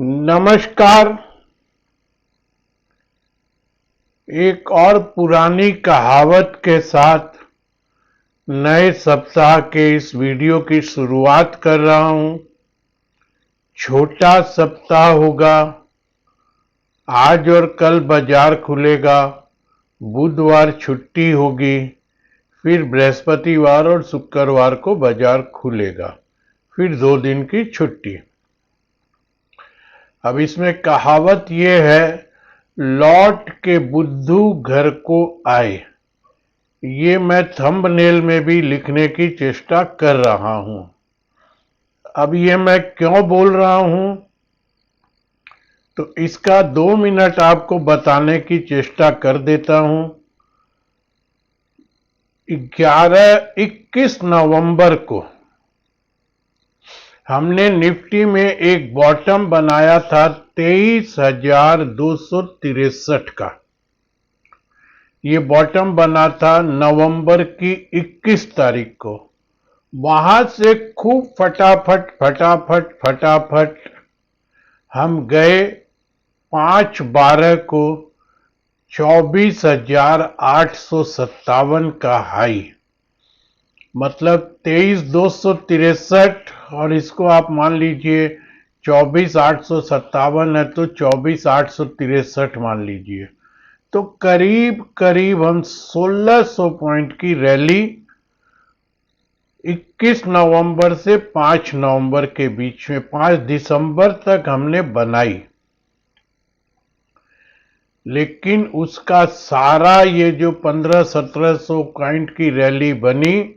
नमस्कार। एक और पुरानी कहावत के साथ नए सप्ताह के इस वीडियो की शुरुआत कर रहा हूं। छोटा सप्ताह होगा। आज और कल बाजार खुलेगा, बुधवार छुट्टी होगी, फिर बृहस्पतिवार और शुक्रवार को बाजार खुलेगा, फिर 2 दिन की छुट्टी। अब इसमें कहावत यह है, लौट के बुद्धू घर को आए। ये मैं थंबनेल में भी लिखने की चेष्टा कर रहा हूं। अब ये मैं क्यों बोल रहा हूं, तो इसका 2 मिनट आपको बताने की चेष्टा कर देता हूं। 21 नवंबर को हमने निफ्टी में एक बॉटम बनाया था 23,263 का। ये बॉटम बना था नवंबर की 21 तारीख को। वहां से खूब फटाफट हम गए 5/12 को 24,857 का हाई, मतलब 23,263, और इसको आप मान लीजिए 24,857 है तो 24,863 मान लीजिए। तो करीब करीब हम 1600 पॉइंट की रैली 21 नवंबर से 5 नवंबर के बीच में 5 दिसंबर तक हमने बनाई। लेकिन उसका सारा ये जो 1500-1700 पॉइंट की रैली बनी,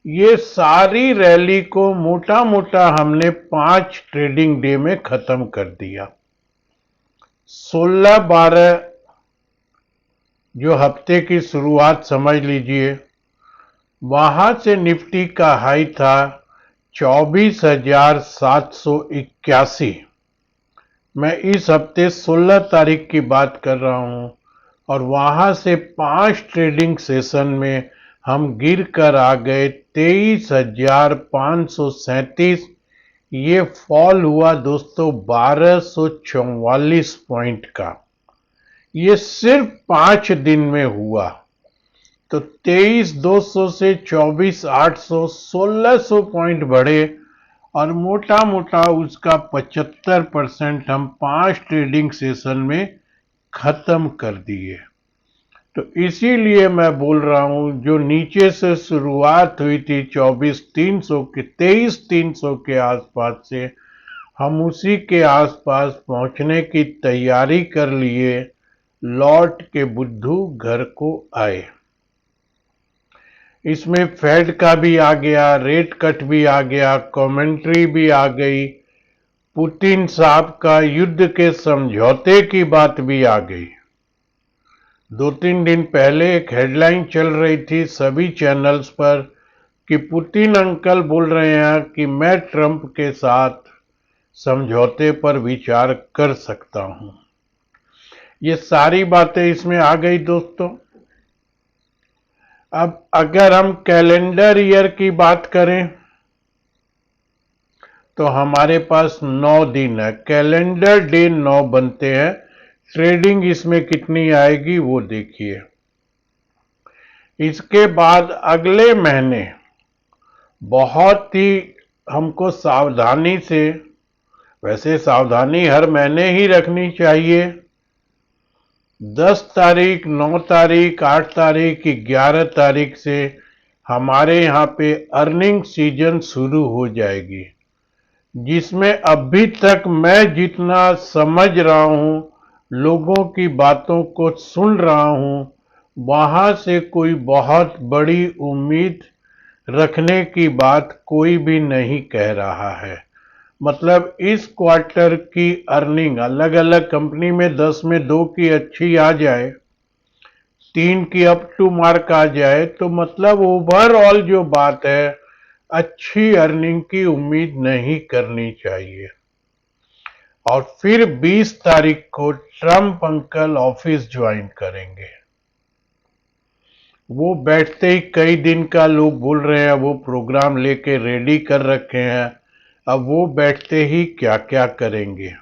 ये सारी रैली को मोटा मोटा हमने 5 ट्रेडिंग डे में खत्म कर दिया। 16-12 जो हफ्ते की शुरुआत समझ लीजिए, वहां से निफ्टी का हाई था 24,781। मैं इस हफ्ते 16 तारीख की बात कर रहा हूं, और वहां से 5 ट्रेडिंग सेशन में हम गिर कर आ गए 23,537। ये फॉल हुआ दोस्तों 1244 पॉइंट का। ये सिर्फ 5 दिन में हुआ। तो 23,200 से 24,800, 1600 पॉइंट बढ़े, और मोटा मोटा उसका 75% हम 5 ट्रेडिंग सेशन में खत्म कर दिए। तो इसीलिए मैं बोल रहा हूं, जो नीचे से शुरुआत हुई थी 24,300 के 23,300 के आसपास से, हम उसी के आसपास पहुंचने की तैयारी कर लिए। लौट के बुद्धू घर को आए। इसमें फेड का भी आ गया, रेट कट भी आ गया, कमेंट्री भी आ गई, पुतिन साहब का युद्ध के समझौते की बात भी आ गई। 2-3 दिन पहले एक हेडलाइन चल रही थी सभी चैनल्स पर कि पुतिन अंकल बोल रहे हैं कि मैं ट्रंप के साथ समझौते पर विचार कर सकता हूं। ये सारी बातें इसमें आ गई दोस्तों। अब अगर हम कैलेंडर ईयर की बात करें तो हमारे पास 9 दिन है। कैलेंडर डे 9 बनते हैं। ट्रेडिंग इसमें कितनी आएगी वो देखिए। इसके बाद अगले महीने बहुत ही हमको सावधानी से, वैसे सावधानी हर महीने ही रखनी चाहिए, 10 तारीख, 9 तारीख, 8 तारीख, 11 तारीख से हमारे यहाँ पे अर्निंग सीजन शुरू हो जाएगी, जिसमें अभी तक मैं जितना समझ रहा हूं, लोगों की बातों को सुन रहा हूं, वहां से कोई बहुत बड़ी उम्मीद रखने की बात कोई भी नहीं कह रहा है। मतलब इस क्वार्टर की अर्निंग अलग अलग कंपनी में 10 में 2 की अच्छी आ जाए, 3 की अप टू मार्क आ जाए, तो मतलब ओवरऑल जो बात है, अच्छी अर्निंग की उम्मीद नहीं करनी चाहिए। और फिर 20 तारीख को ट्रंप अंकल ऑफिस ज्वाइन करेंगे। वो बैठते ही कई दिन का लोग बोल रहे हैं, वो प्रोग्राम लेके रेडी कर रखे हैं। अब वो बैठते ही क्या क्या करेंगे।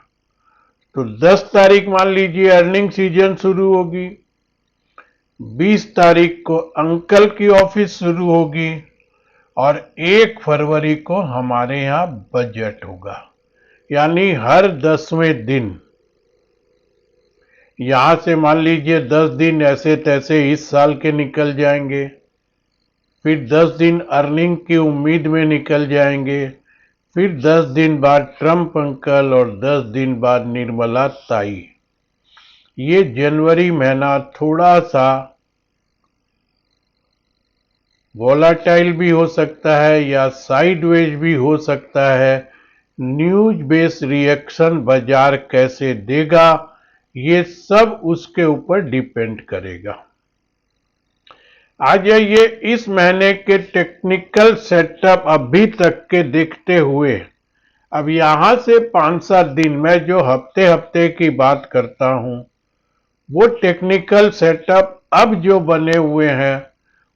तो 10 तारीख मान लीजिए अर्निंग सीजन शुरू होगी, 20 तारीख को अंकल की ऑफिस शुरू होगी और 1 फरवरी को हमारे यहाँ बजट होगा। यानी हर 10वें दिन, यहां से मान लीजिए 10 दिन ऐसे तैसे इस साल के निकल जाएंगे, फिर 10 दिन अर्निंग की उम्मीद में निकल जाएंगे, फिर 10 दिन बाद ट्रंप अंकल और 10 दिन बाद निर्मला ताई। ये जनवरी महीना थोड़ा सा वोलाटाइल भी हो सकता है या साइडवेज भी हो सकता है। न्यूज बेस्ड रिएक्शन बाजार कैसे देगा, ये सब उसके ऊपर डिपेंड करेगा। आ जाइए इस महीने के टेक्निकल सेटअप अभी तक के देखते हुए। अब यहां से 5-7 दिन मैं जो हफ्ते हफ्ते की बात करता हूं, वो टेक्निकल सेटअप अब जो बने हुए हैं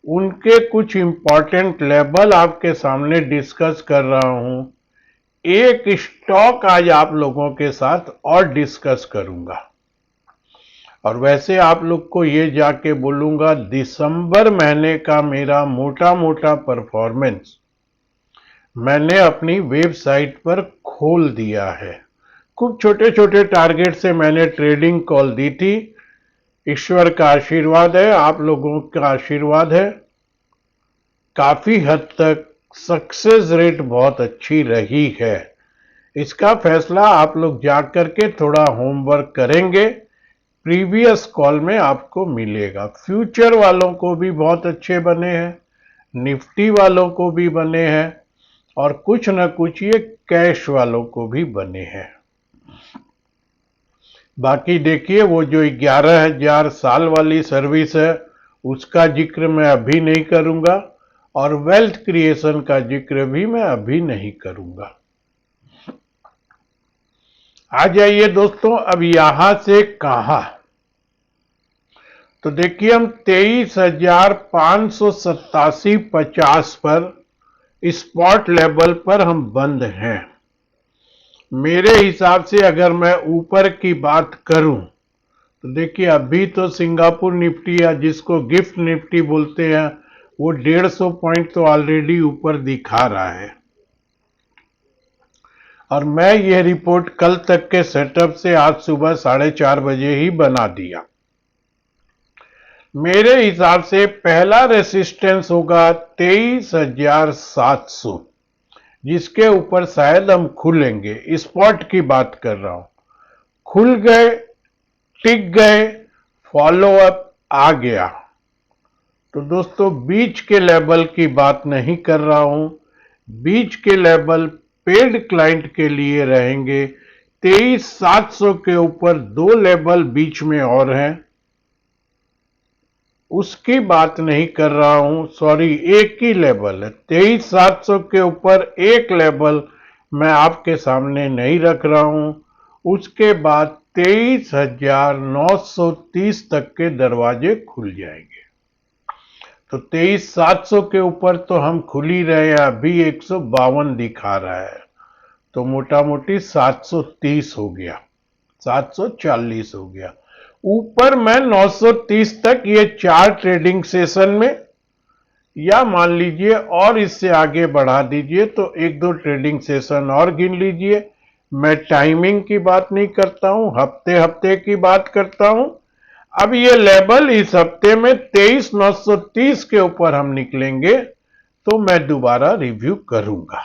उनके कुछ इंपॉर्टेंट लेवल आपके सामने डिस्कस कर रहा हूं। एक स्टॉक आज आप लोगों के साथ और डिस्कस करूंगा, और वैसे आप लोग को ये जाके बोलूंगा दिसंबर महीने का मेरा मोटा मोटा परफॉर्मेंस मैंने अपनी वेबसाइट पर खोल दिया है। खूब छोटे छोटे टारगेट से मैंने ट्रेडिंग कॉल दी थी। ईश्वर का आशीर्वाद है, आप लोगों का आशीर्वाद है, काफी हद तक सक्सेस रेट बहुत अच्छी रही है। इसका फैसला आप लोग जाकर के थोड़ा होमवर्क करेंगे, प्रीवियस कॉल में आपको मिलेगा। फ्यूचर वालों को भी बहुत अच्छे बने हैं, निफ्टी वालों को भी बने हैं, और कुछ न कुछ ये कैश वालों को भी बने हैं। बाकी देखिए वो जो 11,000 साल वाली सर्विस है उसका जिक्र मैं अभी नहीं करूंगा, और वेल्थ क्रिएशन का जिक्र भी मैं अभी नहीं करूंगा। आ जाइए दोस्तों, अब यहां से कहां, तो देखिए हम 23,587.50 पर स्पॉट लेवल पर हम बंद हैं। मेरे हिसाब से अगर मैं ऊपर की बात करूं तो देखिए अभी तो सिंगापुर निफ्टी या जिसको गिफ्ट निफ्टी बोलते हैं वो 150 पॉइंट तो ऑलरेडी ऊपर दिखा रहा है, और मैं ये रिपोर्ट कल तक के सेटअप से आज सुबह 4:30 बजे ही बना दिया। मेरे हिसाब से पहला रेसिस्टेंस होगा 23,700, जिसके ऊपर शायद हम खुलेंगे। स्पॉट की बात कर रहा हूं, खुल गए, टिक गए, फॉलो अप आ गया, तो दोस्तों बीच के लेवल की बात नहीं कर रहा हूं। बीच के लेवल पेड क्लाइंट के लिए रहेंगे 23,700 के ऊपर 2 लेवल बीच में और हैं, उसकी बात नहीं कर रहा हूं। सॉरी, एक ही लेवल है 23,700 के ऊपर एक लेवल मैं आपके सामने नहीं रख रहा हूं। उसके बाद 23,930 तक के दरवाजे खुल जाएंगे। तो 23,700 के ऊपर तो हम खुल ही रहे हैं, अभी 152 दिखा रहा है, तो मोटा मोटी 730 हो गया, 740 हो गया। ऊपर मैं 930 तक ये 4 ट्रेडिंग सेशन में, या मान लीजिए और इससे आगे बढ़ा दीजिए तो 1-2 ट्रेडिंग सेशन और गिन लीजिए। मैं टाइमिंग की बात नहीं करता हूं, हफ्ते हफ्ते की बात करता हूं। अब ये लेवल इस हफ्ते में 23,930 के ऊपर हम निकलेंगे तो मैं दोबारा रिव्यू करूंगा।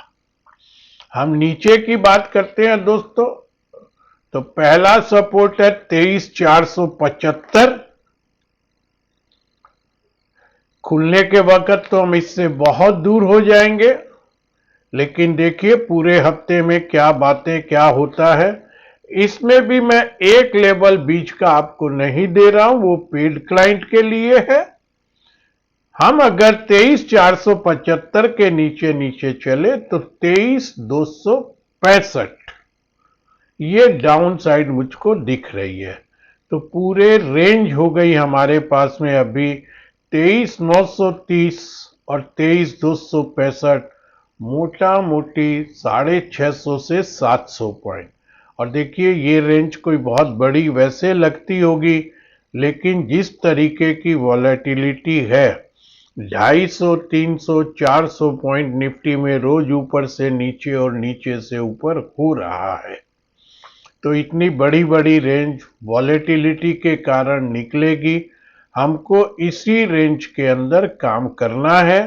हम नीचे की बात करते हैं दोस्तों, तो पहला सपोर्ट है 23,475। खुलने के वक्त तो हम इससे बहुत दूर हो जाएंगे, लेकिन देखिए पूरे हफ्ते में क्या बातें क्या होता है। इसमें भी मैं एक लेवल बीच का आपको नहीं दे रहा हूं, वो पेड क्लाइंट के लिए है। हम अगर 23,475 के नीचे नीचे चले तो 23,265 ये डाउन साइड मुझको दिख रही है। तो पूरे रेंज हो गई हमारे पास में अभी 23,930 और 23,265, मोटा मोटी 650 से 700 पॉइंट। और देखिए ये रेंज कोई बहुत बड़ी वैसे लगती होगी, लेकिन जिस तरीके की वॉलेटिलिटी है, 250, 300, 400 पॉइंट निफ्टी में रोज ऊपर से नीचे और नीचे से ऊपर हो रहा है। तो इतनी बड़ी बड़ी रेंज वॉलेटिलिटी के कारण निकलेगी। हमको इसी रेंज के अंदर काम करना है।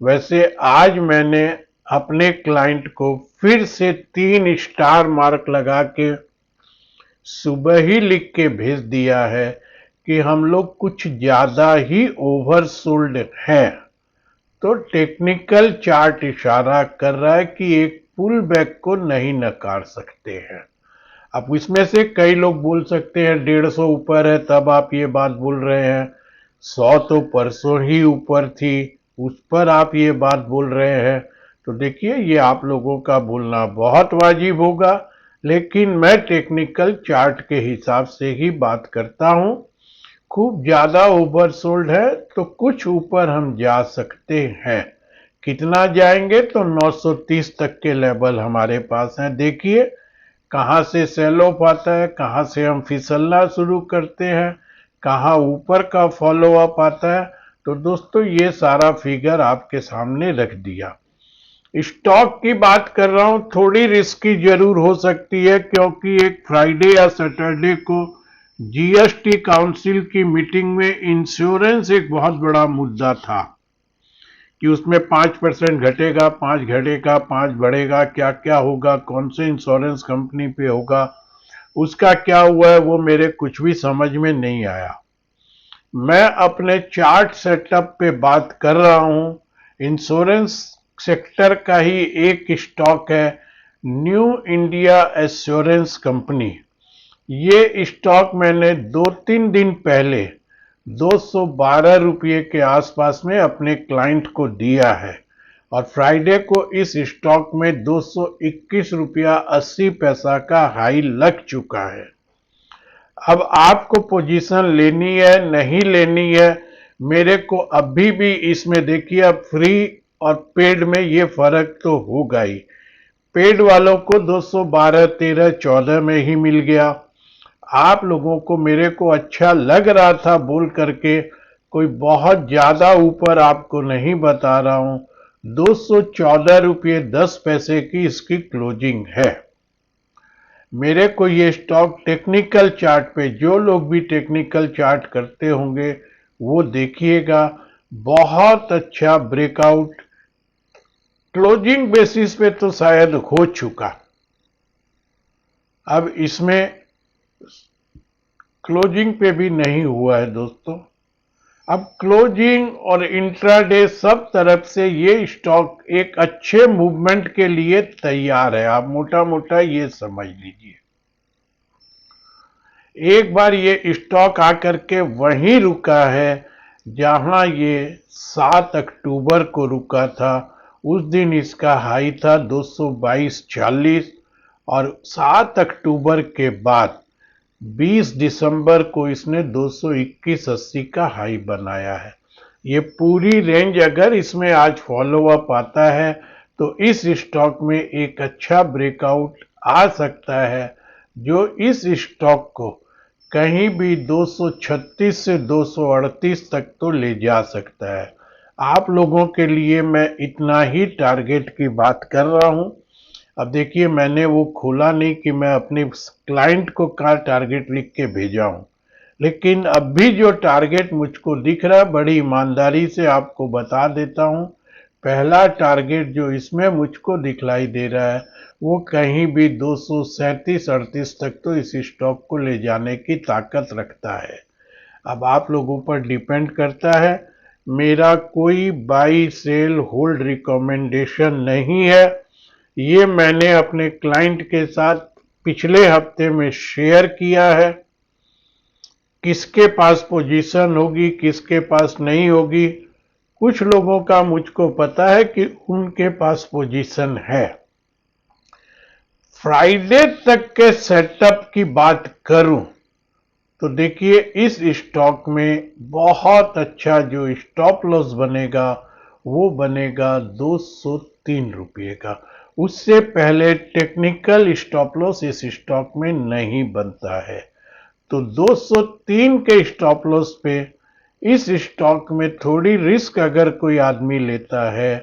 वैसे आज मैंने अपने क्लाइंट को फिर से 3 स्टार मार्क लगा के सुबह ही लिख के भेज दिया है कि हम लोग कुछ ज़्यादा ही ओवरसोल्ड हैं। तो टेक्निकल चार्ट इशारा कर रहा है कि एक पुल बैक को नहीं नकार सकते हैं। अब इसमें से कई लोग बोल सकते हैं 150 ऊपर है तब आप ये बात बोल रहे हैं, 100 तो परसों ही ऊपर थी उस पर आप ये बात बोल रहे हैं। तो देखिए ये आप लोगों का बोलना बहुत वाजिब होगा, लेकिन मैं टेक्निकल चार्ट के हिसाब से ही बात करता हूं। खूब ज्यादा ओवरसोल्ड है तो कुछ ऊपर हम जा सकते हैं। कितना जाएंगे तो 930 तक के लेवल हमारे पास हैं। देखिए कहाँ से सेल ऑफ आता है, कहाँ से हम फिसलना शुरू करते हैं, कहाँ ऊपर का फॉलो अप आता है। तो दोस्तों ये सारा फिगर आपके सामने रख दिया। स्टॉक की बात कर रहा हूं, थोड़ी रिस्की जरूर हो सकती है, क्योंकि एक फ्राइडे या सैटरडे को जीएसटी काउंसिल की मीटिंग में इंश्योरेंस एक बहुत बड़ा मुद्दा था कि उसमें 5% घटेगा, 5 घटेगा, 5 बढ़ेगा, क्या क्या होगा, कौन से इंश्योरेंस कंपनी पे होगा, उसका क्या हुआ है वो मेरे कुछ भी समझ में नहीं आया। मैं अपने चार्ट सेटअप पे बात कर रहा हूं। इंश्योरेंस सेक्टर का ही एक स्टॉक है न्यू इंडिया एश्योरेंस कंपनी। ये स्टॉक मैंने 2-3 दिन पहले 212 रुपये के आसपास में अपने क्लाइंट को दिया है और फ्राइडे को इस स्टॉक में 221 रुपया 80 पैसा का हाई लग चुका है। अब आपको पोजीशन लेनी है नहीं लेनी है, मेरे को अभी भी इसमें देखिए, अब फ्री और पेड में ये फर्क तो होगा ही। पेड वालों को 212, 13, 14 में ही मिल गया। आप लोगों को मेरे को अच्छा लग रहा था बोल करके कोई बहुत ज्यादा ऊपर आपको नहीं बता रहा हूं। 214 रुपये 10 पैसे की इसकी क्लोजिंग है। मेरे को ये स्टॉक टेक्निकल चार्ट पे, जो लोग भी टेक्निकल चार्ट करते होंगे वो देखिएगा, बहुत अच्छा ब्रेकआउट क्लोजिंग बेसिस पे तो शायद हो चुका। अब इसमें क्लोजिंग पे भी नहीं हुआ है दोस्तों। अब क्लोजिंग और इंट्राडे सब तरफ से ये स्टॉक एक अच्छे मूवमेंट के लिए तैयार है। आप मोटा मोटा ये समझ लीजिए। एक बार ये स्टॉक आकर के वहीं रुका है जहां ये 7 अक्टूबर को रुका था। उस दिन इसका हाई था 222.40 और 7 अक्टूबर के बाद 20 दिसंबर को इसने 221.80 का हाई बनाया है। ये पूरी रेंज अगर इसमें आज फॉलो अप आता है तो इस स्टॉक में एक अच्छा ब्रेकआउट आ सकता है, जो इस स्टॉक को कहीं भी 236 से 238 तक तो ले जा सकता है। आप लोगों के लिए मैं इतना ही टारगेट की बात कर रहा हूं। अब देखिए मैंने वो खोला नहीं कि मैं अपने क्लाइंट को क्या टारगेट लिख के भेजा हूं, लेकिन अब भी जो टारगेट मुझको दिख रहा है बड़ी ईमानदारी से आपको बता देता हूं। पहला टारगेट जो इसमें मुझको दिखलाई दे रहा है वो कहीं भी 237-38 तक तो इस स्टॉक को ले जाने की ताकत रखता है। अब आप लोगों पर डिपेंड करता है। मेरा कोई बाई सेल होल्ड रिकमेंडेशन नहीं है। ये मैंने अपने क्लाइंट के साथ पिछले हफ्ते में शेयर किया है। किसके पास पोजीशन होगी किसके पास नहीं होगी, कुछ लोगों का मुझको पता है कि उनके पास पोजीशन है। फ्राइडे तक के सेटअप की बात करूं तो देखिए इस स्टॉक में बहुत अच्छा जो स्टॉप लॉस बनेगा वो बनेगा 203 रुपये का। उससे पहले टेक्निकल स्टॉप लॉस इस स्टॉक में नहीं बनता है। तो 203 के स्टॉप लॉस पे इस स्टॉक में थोड़ी रिस्क अगर कोई आदमी लेता है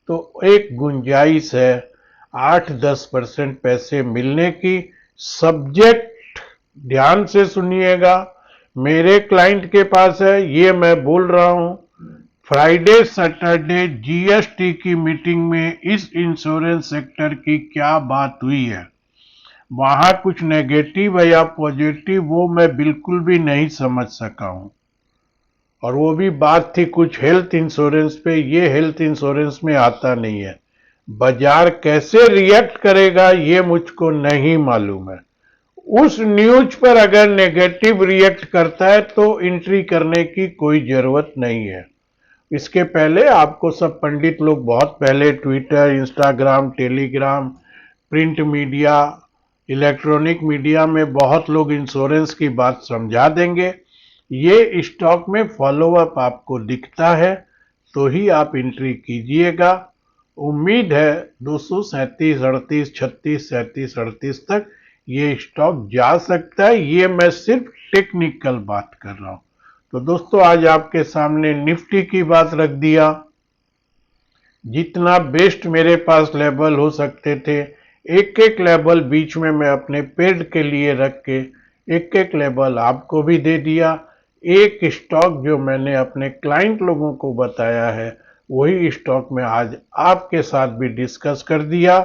तो एक गुंजाइश है 8-10% पैसे मिलने की। सब्जेक्ट ध्यान से सुनिएगा, मेरे क्लाइंट के पास है, ये मैं बोल रहा हूं। फ्राइडे सैटरडे जीएसटी की मीटिंग में इस इंश्योरेंस सेक्टर की क्या बात हुई है, वहां कुछ नेगेटिव या पॉजिटिव वो मैं बिल्कुल भी नहीं समझ सका हूं। और वो भी बात थी कुछ हेल्थ इंश्योरेंस पे, ये हेल्थ इंश्योरेंस में आता नहीं है। बाजार कैसे रिएक्ट करेगा ये मुझको नहीं मालूम है। उस न्यूज पर अगर नेगेटिव रिएक्ट करता है तो एंट्री करने की कोई जरूरत नहीं है। इसके पहले आपको सब पंडित लोग बहुत पहले Twitter, Instagram, Telegram, print media, electronic media में बहुत लोग इंश्योरेंस की बात समझा देंगे। ये स्टॉक में फॉलोअप आपको दिखता है तो ही आप एंट्री कीजिएगा। उम्मीद है 237, 38, 36, 37, 38 तक ये स्टॉक जा सकता है। ये मैं सिर्फ टेक्निकल बात कर रहा हूं। तो दोस्तों आज आपके सामने निफ्टी की बात रख दिया। जितना बेस्ट मेरे पास लेवल हो सकते थे, एक एक लेवल बीच में मैं अपने पेड के लिए रख के एक एक लेवल आपको भी दे दिया। एक स्टॉक जो मैंने अपने क्लाइंट लोगों को बताया है वही स्टॉक में आज आपके साथ भी डिस्कस कर दिया।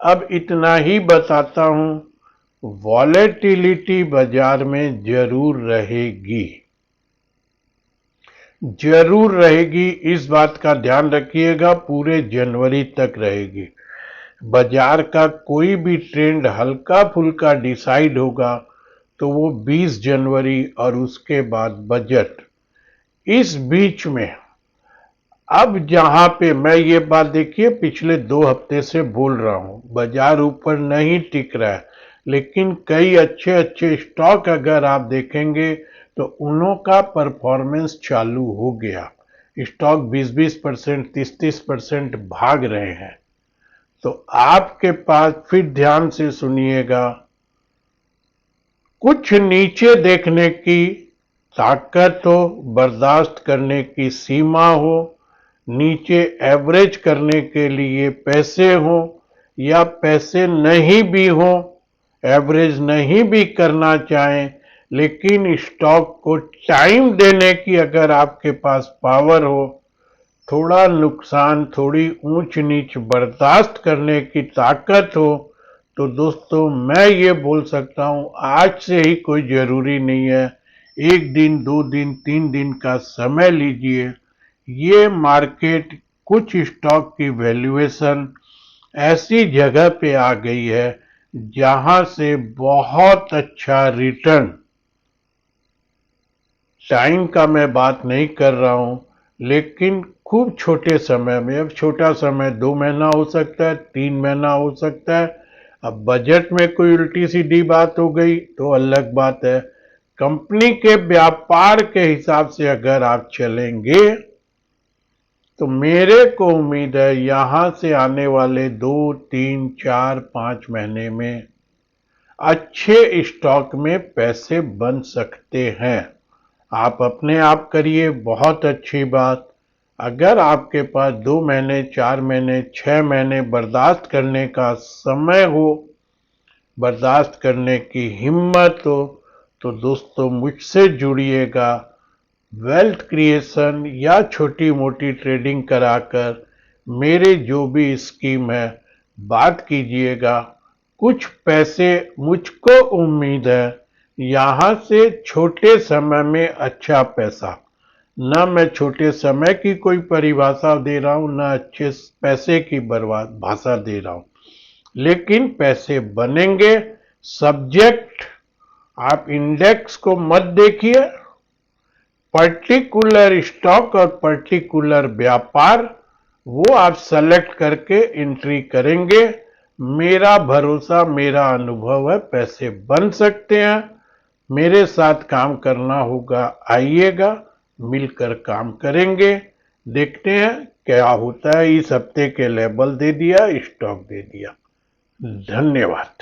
अब इतना ही बताता हूं, वॉलेटिलिटी बाजार में जरूर रहेगी, इस बात का ध्यान रखिएगा। पूरे जनवरी तक रहेगी। बाजार का कोई भी ट्रेंड हल्का फुल्का डिसाइड होगा तो वो 20 जनवरी और उसके बाद बजट, इस बीच में। अब जहां पे मैं ये बात देखिए पिछले 2 हफ्ते से बोल रहा हूं, बाजार ऊपर नहीं टिक रहा है, लेकिन कई अच्छे अच्छे स्टॉक अगर आप देखेंगे तो उनों का परफॉर्मेंस चालू हो गया। स्टॉक 20-20%, 30-30% भाग रहे हैं। तो आपके पास फिर ध्यान से सुनिएगा, कुछ नीचे देखने की ताकत हो, बर्दाश्त करने की सीमा हो, नीचे एवरेज करने के लिए पैसे हो या पैसे नहीं भी हो, एवरेज नहीं भी करना चाहें, लेकिन स्टॉक को टाइम देने की अगर आपके पास पावर हो, थोड़ा नुकसान, थोड़ी ऊंच नीच बर्दाश्त करने की ताकत हो, तो दोस्तों मैं ये बोल सकता हूं आज से ही कोई जरूरी नहीं है, 1 दिन, 2 दिन, 3 दिन का समय लीजिए। ये मार्केट कुछ स्टॉक की वैल्यूएशन ऐसी जगह पे आ गई है जहां से बहुत अच्छा रिटर्न, टाइम का मैं बात नहीं कर रहा हूं, लेकिन खूब छोटे समय में, अब छोटा समय 2 महीना हो सकता है, 3 महीना हो सकता है। अब बजट में कोई उल्टी सीधी बात हो गई तो अलग बात है। कंपनी के व्यापार के हिसाब से अगर आप चलेंगे तो मेरे को उम्मीद है यहां से आने वाले 2, 3, 4, 5 महीने में अच्छे स्टॉक में पैसे बन सकते हैं। आप अपने आप करिए, बहुत अच्छी बात। अगर आपके पास 2 महीने, 4 महीने, 6 महीने बर्दाश्त करने का समय हो, बर्दाश्त करने की हिम्मत हो, तो दोस्तों मुझसे जुड़िएगा। वेल्थ क्रिएशन या छोटी मोटी ट्रेडिंग कराकर मेरे जो भी स्कीम है बात कीजिएगा। कुछ पैसे मुझको उम्मीद है यहां से छोटे समय में अच्छा पैसा, ना मैं छोटे समय की कोई परिभाषा दे रहा हूं, ना अच्छे पैसे की बर्बाद भाषा दे रहा हूं, लेकिन पैसे बनेंगे। सब्जेक्ट, आप इंडेक्स को मत देखिए, पर्टिकुलर स्टॉक और पर्टिकुलर व्यापार वो आप सेलेक्ट करके एंट्री करेंगे। मेरा भरोसा, मेरा अनुभव है पैसे बन सकते हैं। मेरे साथ काम करना होगा, आइएगा, मिलकर काम करेंगे, देखते हैं क्या होता है, इस हफ्ते के लेबल दे दिया, स्टॉक दे दिया। धन्यवाद।